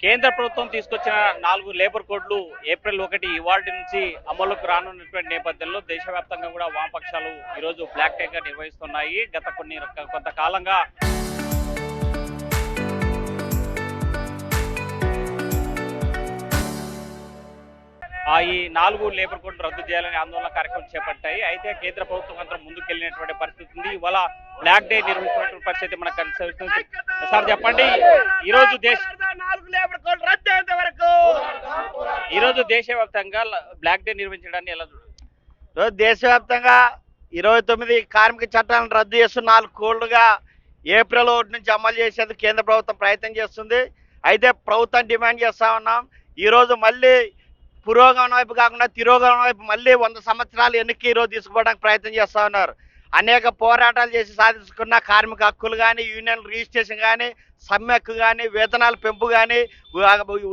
కేంద్ర ప్రభుత్వం తీసుకొచ్చిన 4 లేబర్ కోడ్లు ఏప్రిల్ 1 ఇవాల్టి నుంచి అమలుకు రానున్నటువంటి నేపథ్యంలో దేశవ్యాప్తంగా కూడా వామపక్షాలు ఈరోజు బ్లాక్ డే గా నిర్వహిస్తున్నాయి. గత కొంతకాలంగా ఈ 4 లేబర్ కోడ్లు రద్దు చేయాలని ఆందోళన కార్యక్రమం చేపట్టాయి. అయితే కేంద్ర ప్రభుత్వం అంతా ముందుకెళ్లినటువంటి పరిస్థితి ఉంది. ఇవాళ బ్లాక్ డే నిర్వహించినటువంటి పరిస్థితి మనకు కనిపిస్తుంది. సార్ చెప్పండి, ఈరోజు దేశవ్యాప్తంగా బ్లాక్ డే నిర్వహించడాన్ని ఎలా చూడాలి? దేశవ్యాప్తంగా 29 కార్మిక చట్టాలను రద్దు చేస్తూ 4 కోళ్లుగా ఏప్రిల్ 1 నుంచి అమలు చేసేందుకు కేంద్ర ప్రభుత్వం ప్రయత్నం చేస్తుంది. అయితే ప్రభుత్వం డిమాండ్ చేస్తా ఉన్నాం, ఈరోజు మళ్ళీ పురోగమనం వైపు కాకుండా తిరోగమనం వైపు మళ్ళీ 100 సంవత్సరాలు వెనక్కి ఈరోజు తీసుకోవడానికి ప్రయత్నం చేస్తూ ఉన్నారు. అనేక పోరాటాలు చేసి సాధించుకున్న కార్మిక హక్కులు కానీ, యూనియన్ రిజిస్ట్రేషన్ కానీ, సమ్మె హక్కు కానీ, వేతనాల పెంపు కానీ,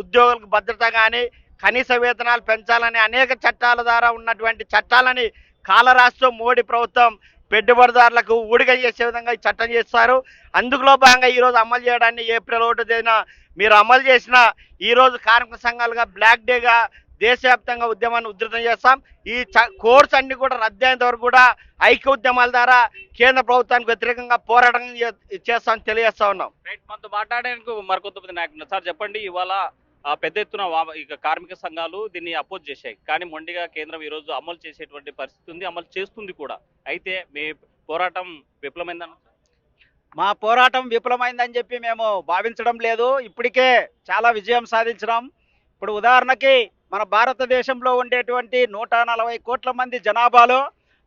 ఉద్యోగులకు భద్రత కానీ, కనీస వేతనాలు పెంచాలని అనేక చట్టాల ద్వారా ఉన్నటువంటి చట్టాలని కాలరాస్తూ మోడీ ప్రభుత్వం పెట్టుబడిదారులకు ఊడిగ చేసే విధంగా ఈ చట్టం చేస్తారు. అందులో భాగంగా ఈరోజు అమలు చేయడాన్ని ఏప్రిల్ 1 మీరు అమలు చేసిన ఈరోజు కార్మిక సంఘాలుగా బ్లాక్ డేగా దేశవ్యాప్తంగా ఉద్యమాన్ని ఉధృతం చేస్తాం. ఈ కోర్స్ అన్ని కూడా రద్దయినంత వరకు కూడా ఐక్య ఉద్యమాల ద్వారా కేంద్ర ప్రభుత్వానికి వ్యతిరేకంగా పోరాటం చేస్తామని తెలియజేస్తా ఉన్నాం. రైట్, మనతో మాట్లాడేందుకు మరికొంతమంది నాయకులు. సార్ చెప్పండి, ఇవాళ పెద్ద ఎత్తున కార్మిక సంఘాలు దీన్ని అపోజ్ చేశాయి, కానీ మొండిగా కేంద్రం ఈరోజు అమలు చేసేటువంటి పరిస్థితి ఉంది, అమలు చేస్తుంది కూడా. అయితే మీ పోరాటం విఫలమైందన్న? మా పోరాటం విఫలమైందని చెప్పి మేము భావించడం లేదు. ఇప్పటికే చాలా విజయం సాధించినాం. ఇప్పుడు ఉదాహరణకి మన భారతదేశంలో ఉండేటువంటి 140 కోట్ల మంది జనాభాలో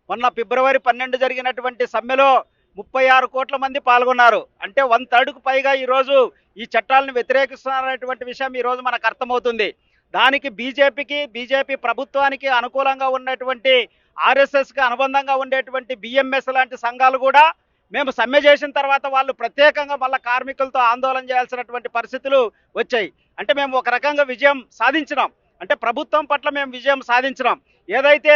మొన్న ఫిబ్రవరి 12 జరిగినటువంటి సమ్మెలో 36 కోట్ల మంది పాల్గొన్నారు. అంటే 1/3కు పైగా ఈరోజు ఈ చట్టాలను వ్యతిరేకిస్తున్నారనేటువంటి విషయం ఈరోజు మనకు అర్థమవుతుంది. దానికి బీజేపీ ప్రభుత్వానికి అనుకూలంగా ఉన్నటువంటి ఆర్ఎస్ఎస్కి అనుబంధంగా ఉండేటువంటి బిఎంఎస్ లాంటి సంఘాలు కూడా మేము సమ్మె చేసిన తర్వాత వాళ్ళు ప్రత్యేకంగా మళ్ళీ కార్మికులతో ఆందోళన చేయాల్సినటువంటి పరిస్థితులు వచ్చాయి. అంటే మేము ఒక రకంగా విజయం సాధించినాం, అంటే ప్రభుత్వం పట్ల మేము విజయం సాధించినాం. ఏదైతే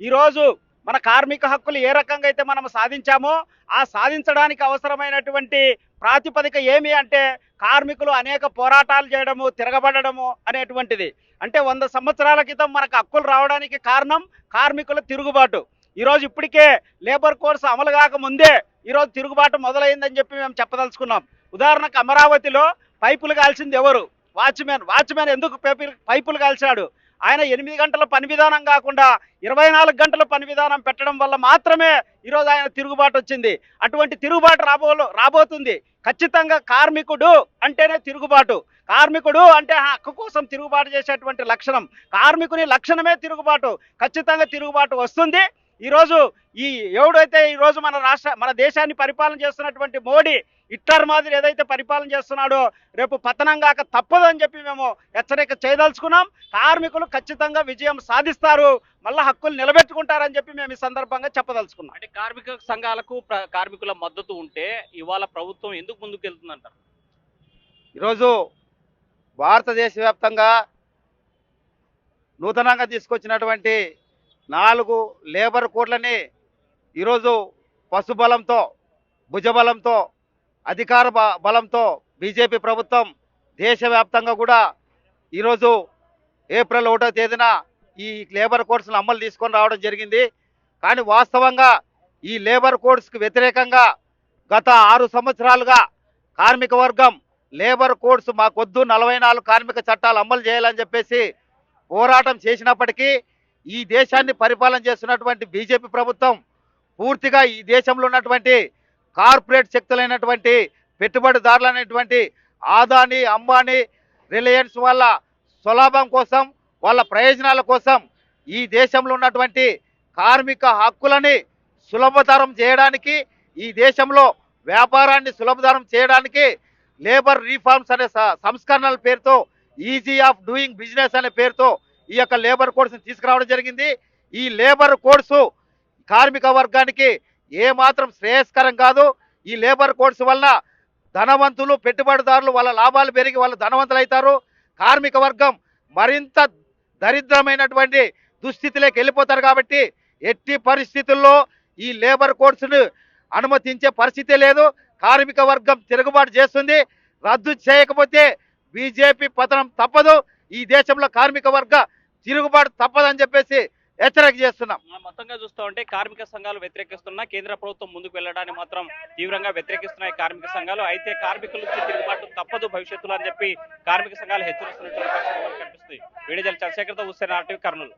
ఈరోజు మన కార్మిక హక్కులు ఏ రకంగా అయితే మనం సాధించామో ఆ సాధించడానికి అవసరమైనటువంటి ప్రాతిపదిక ఏమి అంటే కార్మికులు అనేక పోరాటాలు చేయడము, తిరగబడము అనేటువంటిది. అంటే 100 సంవత్సరాల క్రితం మనకు హక్కులు రావడానికి కారణం కార్మికుల తిరుగుబాటు. ఈరోజు ఇప్పటికే లేబర్ కోడ్స్ అమలు కాకముందే ఈరోజు తిరుగుబాటు మొదలైందని చెప్పి మేము చెప్పదలుచుకున్నాం. ఉదాహరణకు అమరావతిలో పైపులు కాల్చింది ఎవరు? వాచ్మెన్ ఎందుకు పైపులు కాల్చాడు? ఆయన 8 గంటల పని విధానం కాకుండా 24 గంటల పని విధానం పెట్టడం వల్ల మాత్రమే ఈరోజు ఆయన తిరుగుబాటు వచ్చింది. అటువంటి తిరుగుబాటు రాబోతుంది. ఖచ్చితంగా కార్మికుడు అంటేనే తిరుగుబాటు. కార్మికుడు అంటే హక్కు కోసం తిరుగుబాటు చేసేటువంటి లక్షణం. కార్మికుని లక్షణమే తిరుగుబాటు. ఖచ్చితంగా తిరుగుబాటు వస్తుంది. ఈరోజు ఎవడైతే ఈరోజు మన దేశాన్ని పరిపాలన చేస్తున్నటువంటి మోడీ హిట్లర్ మాదిరి ఏదైతే పరిపాలన చేస్తున్నాడో రేపు పతనం కాక తప్పదని చెప్పి మేము హెచ్చరిక చేయదలుచుకున్నాం. కార్మికులు ఖచ్చితంగా విజయం సాధిస్తారు, మళ్ళీ హక్కులు నిలబెట్టుకుంటారని చెప్పి మేము ఈ సందర్భంగా చెప్పదలుచుకున్నాం. అంటే కార్మిక సంఘాలకు కార్మికుల మద్దతు ఉంటే ఇవాళ ప్రభుత్వం ఎందుకు ముందుకు వెళ్తుందంటారు? ఈరోజు భారతదేశ వ్యాప్తంగా నూతనంగా తీసుకొచ్చినటువంటి 4 లేబర్ కోడ్లని ఈరోజు పశుబలంతో, భుజబలంతో, అధికార బలంతో బీజేపీ ప్రభుత్వం దేశవ్యాప్తంగా కూడా ఈరోజు ఏప్రిల్ 1 ఈ లేబర్ కోడ్స్ను అమలు తీసుకొని రావడం జరిగింది. కానీ వాస్తవంగా ఈ లేబర్ కోడ్స్కి వ్యతిరేకంగా గత 6 సంవత్సరాలుగా కార్మిక వర్గం లేబర్ కోడ్స్ మాకొద్దు, 44 కార్మిక చట్టాలు అమలు చేయాలని చెప్పేసి పోరాటం చేసినప్పటికీ ఈ దేశాన్ని పరిపాలన చేస్తున్నటువంటి బీజేపీ ప్రభుత్వం పూర్తిగా ఈ దేశంలో ఉన్నటువంటి కార్పొరేట్ శక్తులైనటువంటి పెట్టుబడిదారులైనటువంటి ఆదాని, అంబానీ, రిలయన్స్ వాళ్ళ స్వలాభం కోసం, వాళ్ళ ప్రయోజనాల కోసం ఈ దేశంలో ఉన్నటువంటి కార్మిక హక్కులని సులభతరం చేయడానికి, ఈ దేశంలో వ్యాపారాన్ని సులభతరం చేయడానికి లేబర్ రీఫార్మ్స్ అనే సంస్కరణల పేరుతో, ఈజీ ఆఫ్ డూయింగ్ బిజినెస్ అనే పేరుతో ఈ యొక్క లేబర్ కోడ్స్ని తీసుకురావడం జరిగింది. ఈ లేబర్ కోడ్స్ కార్మిక వర్గానికి ఏమాత్రం శ్రేయస్కరం కాదు. ఈ లేబర్ కోడ్స్ వలన ధనవంతులు, పెట్టుబడిదారులు వాళ్ళ లాభాలు పెరిగి వాళ్ళు ధనవంతులు అవుతారు. కార్మిక వర్గం మరింత దరిద్రమైనటువంటి దుస్థితిలోకి వెళ్ళిపోతారు. కాబట్టి ఎట్టి పరిస్థితుల్లో ఈ లేబర్ కోడ్స్ను అనుమతించే పరిస్థితే లేదు. కార్మిక వర్గం తిరుగుబాటు చేస్తుంది. రద్దు చేయకపోతే బీజేపీ పతనం తప్పదు. ఈ దేశంలో కార్మిక వర్గ తిరుగుబాటు తప్పదని చెప్పేసి హెచ్చరిక చేస్తున్నాం. మనం మొత్తంగా చూస్తూ ఉంటే కార్మిక సంఘాలు వ్యతిరేకిస్తున్నా కేంద్ర ప్రభుత్వం ముందుకు వెళ్ళడానికి మాత్రం తీవ్రంగా వ్యతిరేకిస్తున్నాయి కార్మిక సంఘాలు. అయితే కార్మికుల నుంచి తిరుగుబాటు తప్పదు భవిష్యత్తులో అని చెప్పి కార్మిక సంఘాలు హెచ్చరిస్తున్నటువంటి పరిస్థితి మనకు కనిపిస్తుంది. వీడియో చంద్రశేఖర్తో హుస్సేన్, RTV, కర్నూలు.